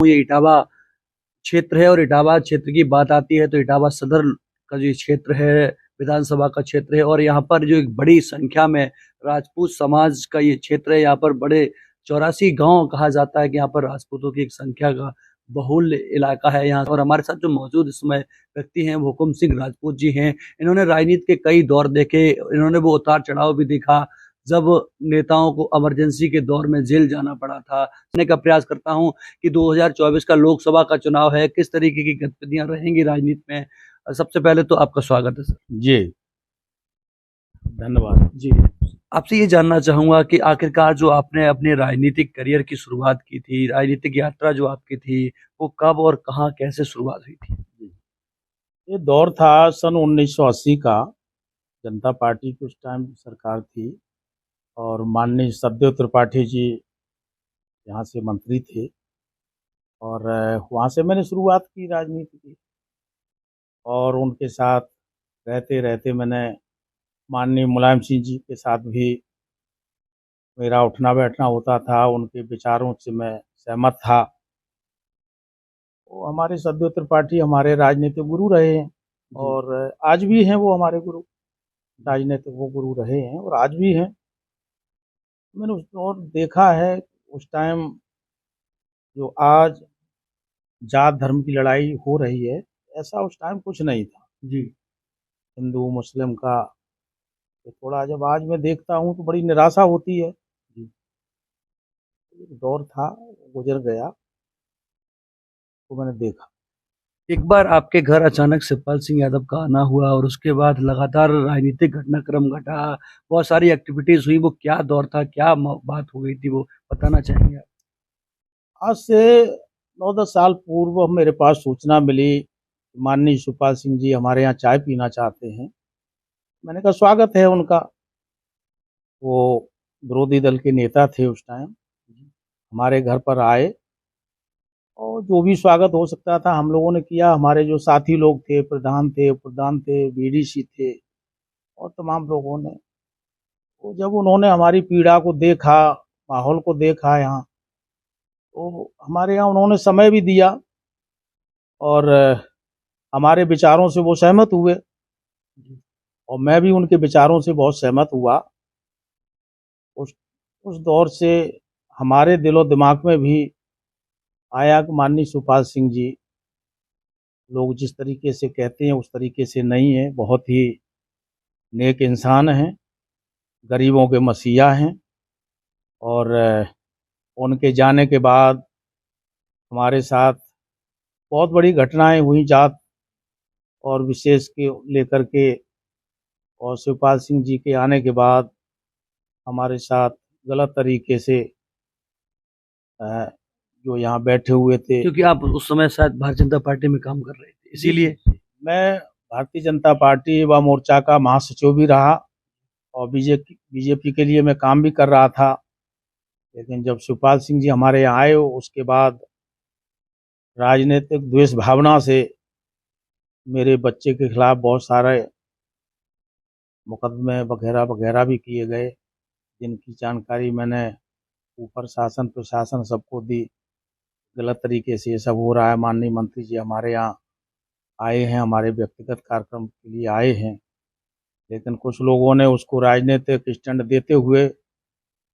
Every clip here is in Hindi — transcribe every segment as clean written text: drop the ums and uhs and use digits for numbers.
ये इटावा क्षेत्र है और इटावा क्षेत्र की बात आती है तो इटावा सदर का जो क्षेत्र है विधानसभा का क्षेत्र है और यहाँ पर जो एक बड़ी संख्या में राजपूत समाज का ये क्षेत्र है। यहाँ पर बड़े 84 गांव कहा जाता है कि यहाँ पर राजपूतों की एक संख्या का बहुल इलाका है यहाँ। और हमारे साथ जो मौजूद इस समय व्यक्ति हैं वो हुकुम सिंह राजपूत जी हैं। इन्होंने राजनीति के कई दौर देखे, इन्होंने वो उतार चढ़ाव भी देखा जब नेताओं को इमरजेंसी के दौर में जेल जाना पड़ा था। जानने का प्रयास करता हूँ कि 2024 का लोकसभा का चुनाव है, किस तरीके की गतिविधियां रहेंगी राजनीति में। सबसे पहले तो आपका स्वागत है सर। जी धन्यवाद जी, आपसे ये जानना चाहूंगा कि आखिरकार जो आपने अपने राजनीतिक करियर की शुरुआत की थी, राजनीतिक यात्रा जो आपकी थी, वो कब और कहाँ कैसे शुरुआत हुई थी? ये दौर था सन 1980 का। जनता पार्टी की उस टाइम सरकार थी और माननीय सत्यदेव त्रिपाठी जी यहाँ से मंत्री थे और वहाँ से मैंने शुरुआत की राजनीति की और उनके साथ रहते रहते मैंने माननीय मुलायम सिंह जी के साथ भी मेरा उठना बैठना होता था। उनके विचारों से मैं सहमत था। वो हमारे सत्यदेव त्रिपाठी हमारे राजनीतिक गुरु रहे हैं और आज भी हैं वो हमारे गुरु। राजनीतिक वो गुरु रहे हैं और आज भी हैं। मैंने उस दौर देखा है उस टाइम जो आज जात धर्म की लड़ाई हो रही है, ऐसा उस टाइम कुछ नहीं था। जी, हिंदू मुस्लिम का तो थोड़ा जब आज मैं देखता हूँ तो बड़ी निराशा होती है। एक दौर था, गुजर गया, तो मैंने देखा। एक बार आपके घर अचानक शिवपाल सिंह यादव का आना हुआ और उसके बाद लगातार राजनीतिक घटनाक्रम घटा, बहुत सारी एक्टिविटीज हुई। वो क्या दौर था, क्या बात हो गई थी, वो बताना चाहेंगे आप? आज से 9-10 साल पूर्व मेरे पास सूचना मिली, माननीय शिवपाल सिंह जी हमारे यहाँ चाय पीना चाहते हैं। मैंने कहा स्वागत है उनका। वो विरोधी दल के नेता थे उस टाइम, हमारे घर पर आए और जो भी स्वागत हो सकता था हम लोगों ने किया। हमारे जो साथी लोग थे, प्रधान थे, उप प्रधान थे, बीडीसी थे और तमाम लोगों ने, तो जब उन्होंने हमारी पीड़ा को देखा, माहौल को देखा यहाँ, तो हमारे यहाँ उन्होंने समय भी दिया और हमारे विचारों से वो सहमत हुए और मैं भी उनके विचारों से बहुत सहमत हुआ। उस उस दौर से हमारे दिलो दिमाग में भी आया कि माननीय शिवपाल सिंह जी लोग जिस तरीके से कहते हैं उस तरीके से नहीं है। बहुत ही नेक इंसान हैं, गरीबों के मसीहा हैं और उनके जाने के बाद हमारे साथ बहुत बड़ी घटनाएं हुई जात और विशेष के लेकर के। और शिवपाल सिंह जी के आने के बाद हमारे साथ गलत तरीके से जो यहाँ बैठे हुए थे, क्योंकि आप उस समय शायद भारतीय जनता पार्टी में काम कर रहे थे, इसीलिए। मैं भारतीय जनता पार्टी व मोर्चा का महासचिव भी रहा और बीजेपी के लिए मैं काम भी कर रहा था। लेकिन जब शिवपाल सिंह जी हमारे यहाँ आए उसके बाद राजनीतिक द्वेष भावना से मेरे बच्चे के खिलाफ बहुत सारे मुकदमे वगैरह वगैरह भी किए गए, जिनकी जानकारी मैंने ऊपर शासन प्रशासन सबको दी। गलत तरीके से ये सब हो रहा है। माननीय मंत्री जी हमारे यहाँ आए हैं, हमारे व्यक्तिगत कार्यक्रम के लिए आए हैं, लेकिन कुछ लोगों ने उसको राजनीतिक स्टैंड देते हुए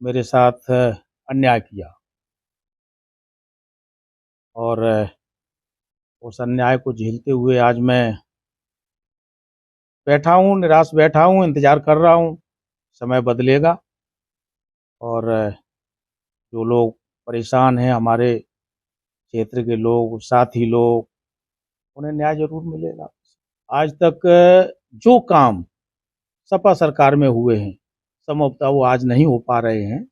मेरे साथ अन्याय किया और उस अन्याय को झेलते हुए आज मैं बैठा हूँ, निराश बैठा हूँ, इंतजार कर रहा हूँ समय बदलेगा और जो लोग परेशान हैं, हमारे क्षेत्र के लोग, साथी लोग, उन्हें न्याय जरूर मिलेगा। आज तक जो काम सपा सरकार में हुए हैं संभवतः वो आज नहीं हो पा रहे हैं।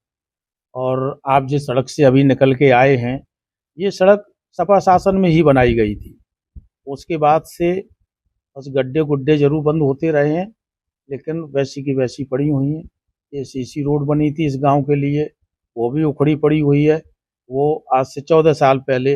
और आप जिस सड़क से अभी निकल के आए हैं, ये सड़क सपा शासन में ही बनाई गई थी। उसके बाद से बस गड्ढे गुड्ढे जरूर बंद होते रहे हैं, लेकिन वैसी की वैसी पड़ी हुई हैं। ये सीसी रोड बनी थी इस गांव के लिए, वो भी उखड़ी पड़ी हुई है। वो आज से 14 साल पहले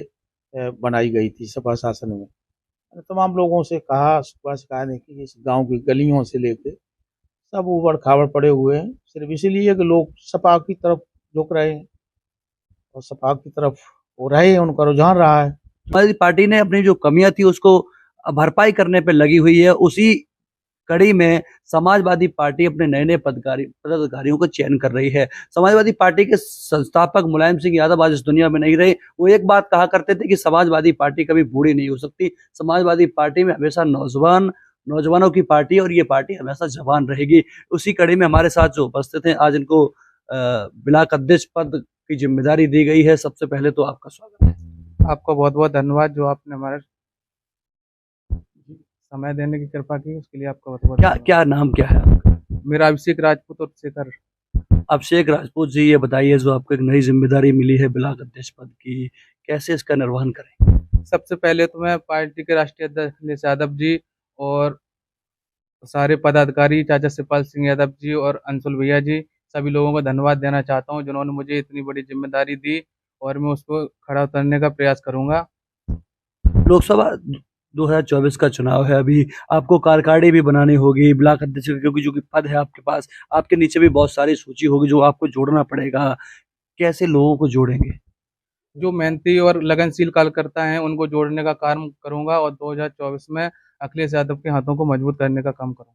बनाई गई थी सपा शासन में। मैंने तमाम लोगों से कहा, शिकायत है कि इस गांव की गलियों से लेके सब उबड़ खाबड़ पड़े हुए हैं, सिर्फ इसीलिए कि लोग सपा की तरफ झुक रहे हैं और सपा की तरफ हो रहे हैं, उनका रुझान रहा है। समाजवादी पार्टी ने अपनी जो कमियां थी उसको भरपाई करने पे लगी हुई है। उसी कड़ी में समाजवादी पार्टी अपने नए नए पदाधिकारियों को चयन कर रही है। समाजवादी पार्टी के संस्थापक मुलायम सिंह यादव आज इस दुनिया में नहीं रहे। वो एक बात कहा करते थे कि समाजवादी पार्टी कभी बूढ़ी नहीं हो सकती। समाजवादी पार्टी में हमेशा नौजवानों की पार्टी है और ये पार्टी हमेशा जवान रहेगी। उसी कड़ी में हमारे साथ जो उपस्थित हैं, आज इनको ब्लॉक अध्यक्ष पद की जिम्मेदारी दी गई है। सबसे पहले तो आपका स्वागत है। आपका बहुत बहुत धन्यवाद जो आपने हमारे समय देने की कृपा की, उसके लिए आपका बहुत बहुत क्या क्या नाम क्या है आपका? मेरा अभिषेक राजपूत और शेखर। अभिषेक राजपूत जी, ये बताइए, जो आपको एक नई जिम्मेदारी मिली है ब्लॉक अध्यक्ष पद की, कैसे इसका निर्वहन करें? सबसे पहले तो मैं पार्टी के राष्ट्रीय अध्यक्ष अखिलेश यादव जी और सारे पदाधिकारी, चाचा शिवपाल सिंह यादव जी और अंशुल भैया जी, सभी लोगों को धन्यवाद देना चाहता हूं जिन्होंने मुझे इतनी बड़ी जिम्मेदारी दी और मैं उसको खड़ा उतरने का प्रयास करूंगा। लोकसभा 2024 का चुनाव है, अभी आपको कार्यकारिणी भी बनानी होगी ब्लॉक अध्यक्ष की, क्योंकि जो कि पद है आपके पास, आपके नीचे भी बहुत सारी सूची होगी जो आपको जोड़ना पड़ेगा। कैसे लोगों को जोड़ेंगे? जो मेहनती और लगनशील कार्यकर्ता हैं उनको जोड़ने का काम करूंगा और 2024 में अखिलेश यादव के हाथों को मजबूत करने का काम करूंगा।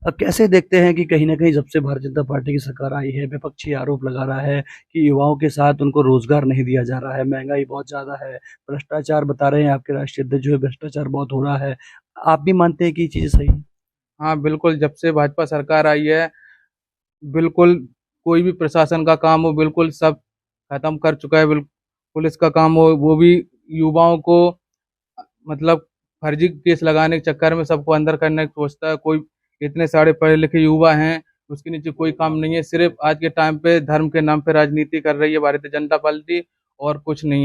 अब कैसे देखते हैं कि कहीं ना कहीं जब से भारतीय जनता पार्टी की सरकार आई है, विपक्षी आरोप लगा रहा है कि युवाओं के साथ उनको रोजगार नहीं दिया जा रहा है, महंगाई बहुत ज्यादा है, भ्रष्टाचार बता रहे हैं आपके राष्ट्रीय अध्यक्ष जो है, भ्रष्टाचार बहुत हो रहा है। आप भी मानते हैं कि ये चीजें सही है? हाँ बिल्कुल, जब से भाजपा सरकार आई है बिल्कुल कोई भी प्रशासन का काम हो बिल्कुल सब खत्म कर चुका है। बिल्कुल पुलिस का काम हो वो भी युवाओं को मतलब फर्जी केस लगाने के चक्कर में सबको अंदर करने की सोचता है। कोई इतने सारे पढ़े लिखे युवा हैं, उसके नीचे कोई काम नहीं है। सिर्फ आज के टाइम पे धर्म के नाम पे राजनीति कर रही है भारतीय जनता पार्टी और कुछ नहीं है।